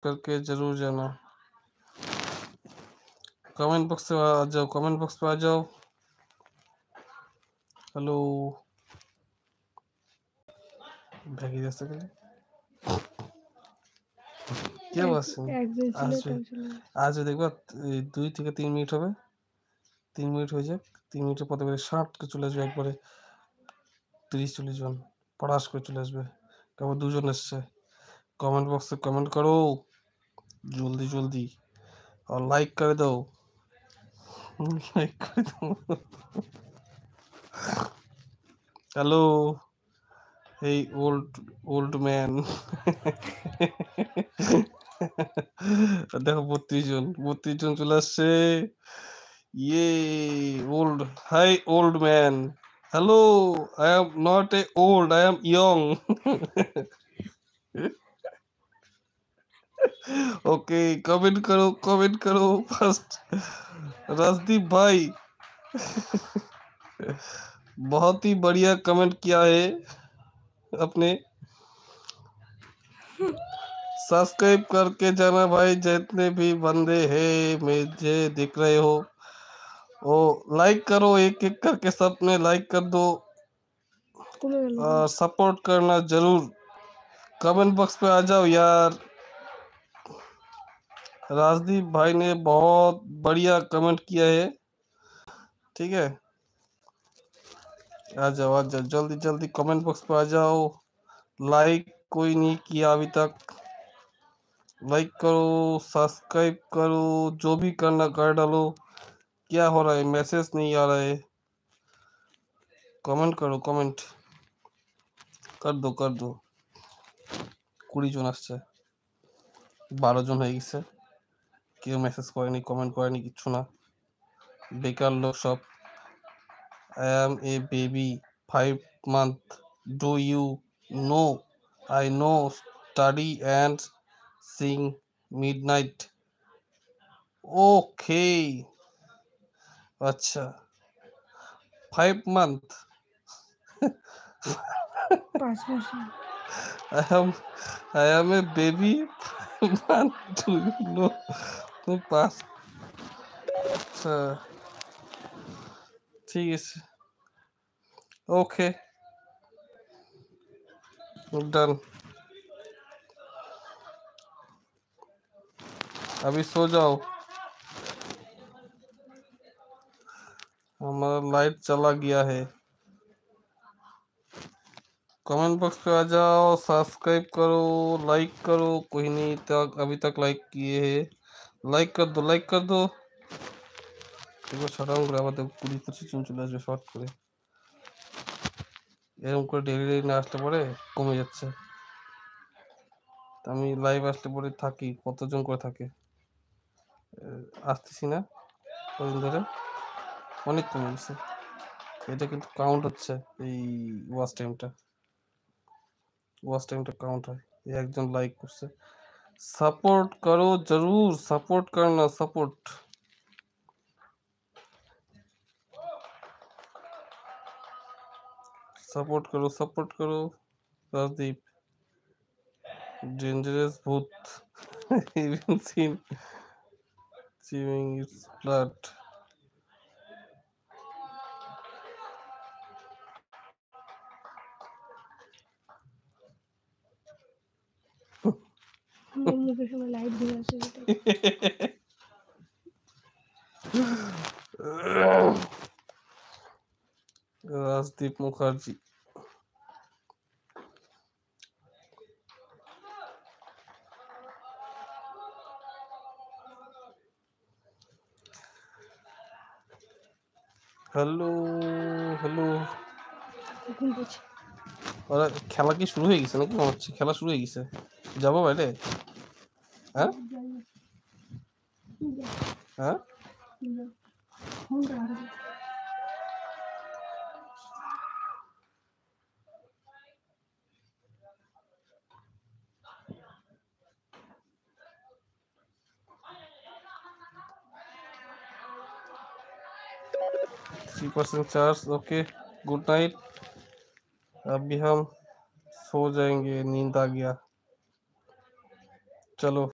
करके जरूर जाना। कमेंट बॉक्स पे आ जाओ, कमेंट बॉक्स पे आ जाओ। हेलो भैगी जैसे के क्या बस आज देखो 2 থেকে 3 মিনিট হবে, 3 মিনিট হয়ে যাক, 3 মিনিটের পরে করে শার্ট কে চলে আসবে একবারে 30-40 জন পড়াশ করে চলে আসবে। কেবল দুজন এসছে। কমেন্ট বক্সে কমেন্ট করো জলদি জলদি और लाइक कर दो, लाइक कर दो। हेलो हे ओल्ड मैन। देखो 32 জন চলে আসছে। ये old, hi old man. Hello I am not a old, I am young. Okay comment करो फर्स्ट। राजदीप भाई बहुत ही बढ़िया कमेंट किया है अपने। सब्सक्राइब करके जाना भाई, जितने भी बंदे हैं मुझे दिख रहे हो वो लाइक करो, एक एक करके सब ने लाइक कर दो और सपोर्ट करना जरूर। कमेंट बॉक्स पे आ जाओ यार। राजदीप भाई ने बहुत बढ़िया कमेंट किया है, ठीक है। आ जाओ जल्दी जल्दी कमेंट बॉक्स पे आ जाओ। लाइक कोई नहीं किया अभी तक, लाइक करो सब्सक्राइब करो, जो भी करना कर डालो। क्या हो रहा है, मैसेज नहीं आ रहा है। कमेंट करो, कमेंट कर दो 20 জন আসছে, 12 জন হয়ে গেছে। কেউ মেসেজ করেনি, কমেন্ট করেনি, কিচ্ছু না, বেকার লোক সব। I am a baby 5 month, do you know I know study and sing midnight। okay अच्छा 5 month। I am a baby 5 month, do you know तुम पास। अच्छा ठीक है, ओके डन। अभी सो जाओ, हमारा लाइट चला गया है। कमेंट बॉक्स पे आ जाओ, सब्सक्राइब करो, लाइक करो। कोई नहीं तक अभी तक लाइक किए हैं, लाइक कर दो, लाइक कर दो। देखो शटडाउन করে আবার দেখো 20-25 জন চলে আসবে শর্ট করে। এরকম করে ডেইলি না আসতে পারে কমে যাচ্ছে। আমি লাইভ আসতে পরে থাকি, কতজন করে থাকে আসতেছি না কদিন ধরে, অনেক কমে গেছে। এটা কিন্তু কাউন্ট হচ্ছে, এই ওয়াচ টাইমটা কাউন্ট হয়। এই একজন লাইক করছে। सपोर्ट करो जरूर, सपोर्ट करना, सपोर्ट करो। राजदीप डेंजरस भूत even seen chewing its blood। Rajdeep Mukherjee hello hello. ওরা খেলা কি শুরু হয়ে গেছে নাকি? মনে হচ্ছে খেলা শুরু হয়ে গেছে। যাবো বাইরে? হ্যাঁ হ্যাঁ %3 चार्ज। Okay good night. अभी हम सो जाएंगे, नींद आ गया। चलो